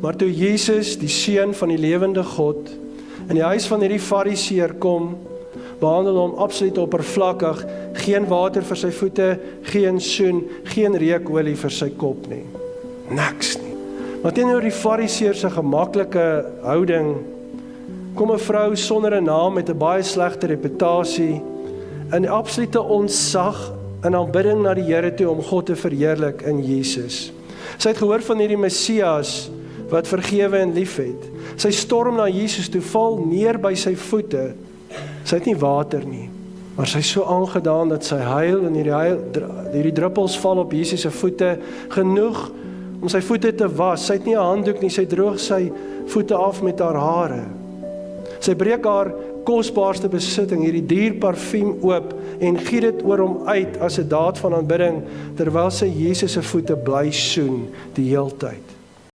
Maar toe Jesus, die seun van die lewende God, in die huis van hierdie fariseer kom, behandel hom absoluut oppervlakkig, geen water vir sy voete, geen soen, geen reukolie vir sy kop nie. Niks nie. Maar teenoor die fariseer se gemaklike houding, kom 'n vrou sonder 'n naam met 'n baie slegte reputasie, in absolute ontzag en aanbidding na die Here toe om God te verheerlik in Jesus. Sy het gehoor van hierdie Messias wat vergewe en liefhet. Sy storm na Jesus toe, val neer by sy voete. Sy het nie water nie, maar sy is so aangedaan dat sy huil en hierdie druppels val op Jesus se voete, genoeg om sy voete te was. Sy het nie 'n handdoek nie, sy droog sy voete af met haar hare. Sy breek haar kosbaarste besitting, hierdie duur parfuum oop en giet dit oor hom uit as 'n daad van aanbidding, terwyl sy Jesus se voete bly soen die heeltyd.